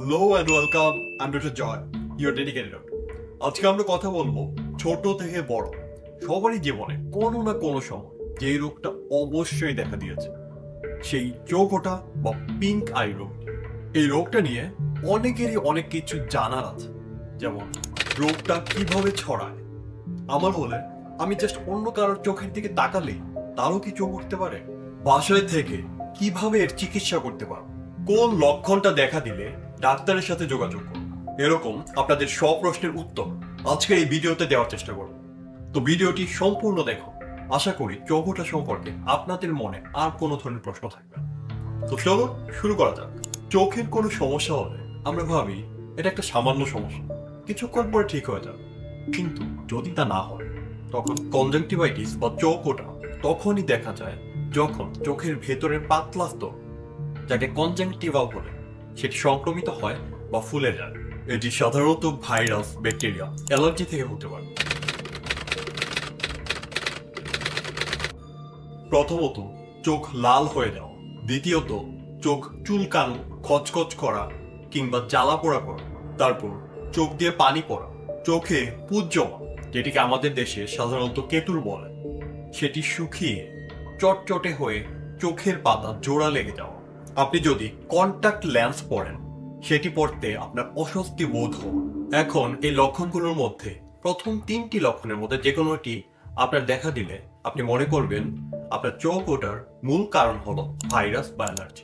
Hello and welcome. I'm Dr. Joy, your dedicated doctor. আজকে আমরা কথা বলবো ছোট থেকে বড় সবারই জীবনে কোনো না কোনো সময় যে রোগটা অবশ্যই দেখা দিয়েছে, সেই চোখ ওঠা বা পিঙ্ক আই রোগ। এই রোগটা নিয়ে অনেকেরই অনেক কিছু জানার আছে, যেমন রোগটা কিভাবে ছড়ায়। আমার হলে আমি জাস্ট অন্য কারোর চোখের দিকে তাকালেই তারও কি চোখ উঠতে পারে? বাসায় থেকে কিভাবে এর চিকিৎসা করতে পারো, কোন লক্ষণটা দেখা দিলে ডাক্তারের সাথে যোগাযোগ করুন, এরকম আপনাদের সব প্রশ্নের উত্তর আজকের এই ভিডিওতে দেওয়ার চেষ্টা করব। তো ভিডিওটি সম্পূর্ণ দেখো, আশা করি চোখ ওঠা সম্পর্কে আপনাদের মনে আর কোনো ধরনের প্রশ্ন থাকবে না। তো চলো শুরু করা যাক। চোখের কোনো সমস্যা হলে আমরা ভাবি এটা একটা সামান্য সমস্যা, কিছুক্ষণ পরে ঠিক হয়ে যাবে। কিন্তু যদি তা না হয়, তখন কনজাংটিভাইটিস বা চোখ ওঠা তখনই দেখা যায় যখন চোখের ভেতরের পাতলা স্তর, যাকে কনজাংটিভা বলে, সেটি সংক্রমিত হয় বা ফুলে যায়। এটি সাধারণত ভাইরাস, ব্যাকটেরিয়া, অ্যালার্জি থেকে হতে পারে। প্রথমত চোখ লাল হয়ে যাওয়া, দ্বিতীয়ত চোখ চুলকানো, খচখচ করা কিংবা জ্বালা পোড়া করা, তারপর চোখ দিয়ে পানি পড়া, চোখে পুজ জমা, যেটিকে আমাদের দেশে সাধারণত কেতুর বলে, সেটি শুকিয়ে চটচটে হয়ে চোখের পাতা জোড়া লেগে যাওয়া। আপনি যদি কন্টাক্ট লেন্স পরেন, সেটি পরতে আপনার অস্বস্তি বোধ হবে। এখন এই লক্ষণগুলোর মধ্যে প্রথম তিনটি লক্ষণের মধ্যে যে কোনো একটি আপনার দেখা দিলে আপনি মনে করবেন আপনার চোখ ওঠার মূল কারণ হলো ভাইরাস বা অ্যালার্জি।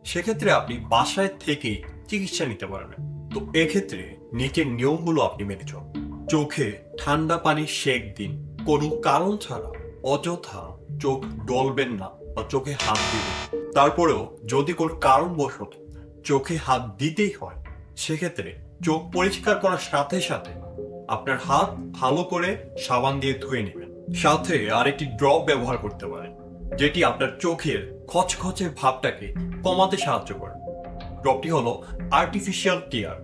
সেক্ষেত্রে আপনি বাসায় থেকেই চিকিৎসা নিতে পারবেন। তো এক্ষেত্রে নিচের নিয়মগুলো আপনি মেনে চলুন। চোখে ঠান্ডা পানির সেক দিন, কোনো কারণ ছাড়া অযথা চোখ ডলবেন না বা চোখে হাত দিবেন। তারপরেও যদি কোনো কারণবশত চোখে হাত দিতেই হয়, সেক্ষেত্রে চোখ পরিষ্কার করার সাথে সাথে আপনার হাত ভালো করে সাবান দিয়ে ধুয়ে নেবেন। সাথে আরেকটি ড্রপ ব্যবহার করতে পারেন, যেটি আপনার চোখের খচখচে ভাবটাকে কমাতে সাহায্য করে। ড্রপটি হলো আর্টিফিশিয়াল টিয়ার।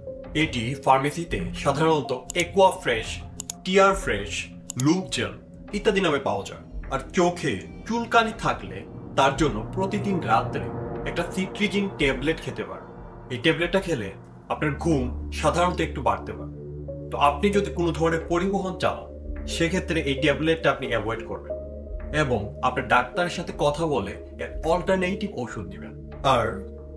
এটি ফার্মেসিতে সাধারণত একুয়া ফ্রেশ, টিয়ার ফ্রেশ, লুপ জেল ইত্যাদি নামে পাওয়া যায়। আর চোখে চুলকানি থাকলে তার জন্য প্রতিদিন রাত্রে একটা সিট্রিজিন ট্যাবলেট খেতে পারেন। এই ট্যাবলেটটা খেলে আপনার ঘুম সাধারণত একটু বাড়তে পারে। তো আপনি যদি কোনো ধরনের পরিবহন চালান, সেক্ষেত্রে এই ট্যাবলেটটা আপনি অ্যাভয়েড করবেন এবং আপনার ডাক্তারের সাথে কথা বলে এর অল্টারনেটিভ ওষুধ দিবেন। আর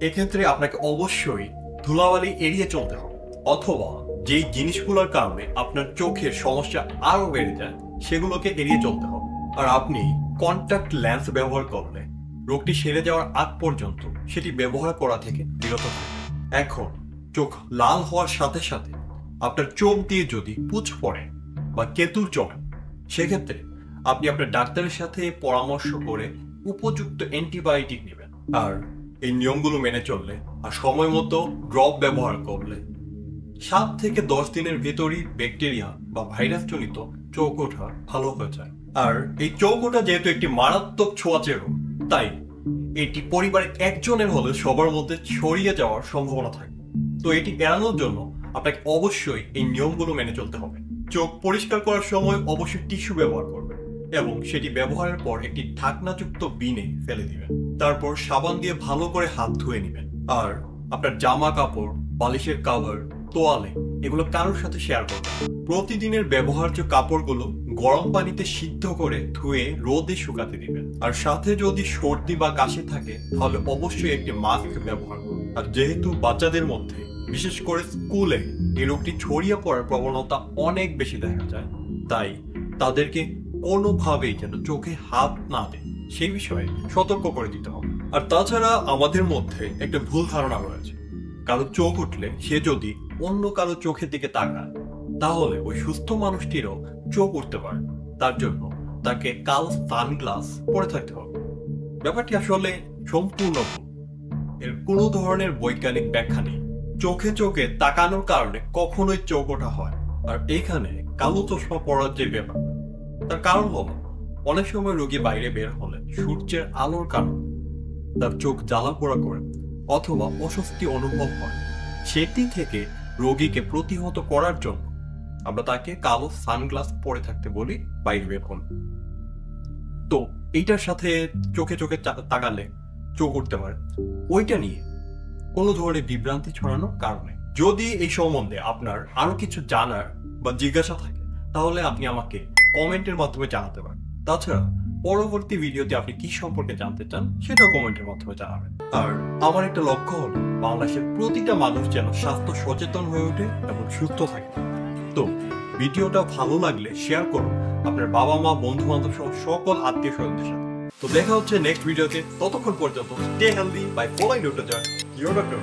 এক্ষেত্রে আপনাকে অবশ্যই ধুলাবালি এড়িয়ে চলতে হবে, অথবা যেই জিনিসগুলোর কারণে আপনার চোখের সমস্যা আরো বেড়ে যায় সেগুলোকে এড়িয়ে চলতে হবে। আর আপনি কন্টাক্ট লেন্স ব্যবহার করলে রোগটি সেরে যাওয়ার আগ পর্যন্ত সেটি ব্যবহার করা থেকে বিরত থাকবেন। এখন চোখ লাল হওয়ার সাথে সাথে আপনার চোখ দিয়ে যদি পুঁজ পড়ে বা কেতুর জমে, সেক্ষেত্রে আপনি আপনার ডাক্তারের সাথে পরামর্শ করে উপযুক্ত অ্যান্টিবায়োটিক নেবেন। আর এই নিয়মগুলো মেনে চললে আর সময় মতো ড্রপ ব্যবহার করলে 7 থেকে 10 দিনের ভেতরই ব্যাকটেরিয়া বা ভাইরাস জনিত চোখ ওঠা ভালো হয়ে যায়। আর এই চোখ ওঠা যেহেতু একটি মারাত্মক ছোঁয়াচে রোগ, তাই এটি পরিবারের একজনের হলে সবার মধ্যে ছড়িয়ে যাওয়ার সম্ভাবনা থাকে। তো এটি এড়ানোর জন্য আপনাকে অবশ্যই এই নিয়মগুলো মেনে চলতে হবে। চোখ পরিষ্কার করার সময় অবশ্যই টিস্যু ব্যবহার করবেন এবং সেটি ব্যবহারের পর একটি ঢাকনাযুক্ত বিনে ফেলে দিবেন। তারপর সাবান দিয়ে ভালো করে হাত ধুয়ে নেবেন। আর আপনার জামা কাপড়, বালিশের কভার, তোয়ালে এগুলো কারোর সাথে শেয়ার করবেন। প্রতিদিনের ব্যবহার্য কাপড়গুলো গরম পানিতে সিদ্ধ করে ধুয়ে রোদে শুকাতে দিবেন। আর সাথে যদি সর্দি বা কাশি থাকে, তাহলে অবশ্যই একটি মাস্ক ব্যবহার করুন। আর যেহেতু বাচ্চাদের মধ্যে বিশেষ করে স্কুলে এই রোগটি ছড়িয়ে পড়ার প্রবণতা অনেক বেশি দেখা যায়, তাই তাদেরকে কোনোভাবেই যেন চোখে হাত না দেয় সেই বিষয়ে সতর্ক করে দিতে হবে। আর তাছাড়া আমাদের মধ্যে একটা ভুল ধারণা রয়েছে, কারো চোখ উঠলে সে যদি অন্য কারো চোখের দিকে তাকায়, তাহলে ওই সুস্থ মানুষটিরও চোখ উঠতে পারে। তার জন্য তাকে কালো সানগ্লাস পরে থাকতে হবে। ব্যাপারটি আসলে সম্পূর্ণ ভুল। এর কোনো ধরনের বৈজ্ঞানিক ব্যাখ্যা নেই। চোখে চোখে তাকানোর কারণে কখনোই চোখ ওঠা হয়। আর এইখানে কালো চশমা পরার যে ব্যাপার, তার কারণ হলো অনেক সময় রোগী বাইরে বের হলে সূর্যের আলোর কারণে তার চোখ জ্বালা পোড়া করে অথবা অস্বস্তি অনুভব হয়। সেটি থেকে রোগীকে প্রতিহত করার জন্য আমরা তাকে কালো সানগ্লাস পরে থাকতে বলি বাইরে বের হন। তো এইটার সাথে চোখে চোখে তাকালে চোখ উঠতে পারে, ওইটা নিয়ে কোনো ধরনের বিভ্রান্তি ছড়ানোর কারণে। যদি এই সম্বন্ধে আপনার আরো কিছু জানার বা জিজ্ঞাসা থাকে তাহলে আপনি আমাকে কমেন্টের মাধ্যমে জানাতে পারেন। তাছাড়া পরবর্তী ভিডিওতে আপনি কি সম্পর্কে জানতে চান সেটাও কমেন্টের মাধ্যমে জানাবেন। আর আমার একটা লক্ষ্য হলো বাংলাদেশের প্রতিটা মানুষ যেন স্বাস্থ্য সচেতন হয়ে ওঠে এবং সুস্থ থাকে। তো ভিডিওটা ভালো লাগলে শেয়ার করুন আপনার বাবা মা বন্ধু বান্ধব সহ সকল আত্মীয় স্বজনদের সাথে। তো দেখা হচ্ছে নেক্সট ভিডিওতে। ততক্ষণ পর্যন্ত stay healthy by following doctor Joy, your doctor.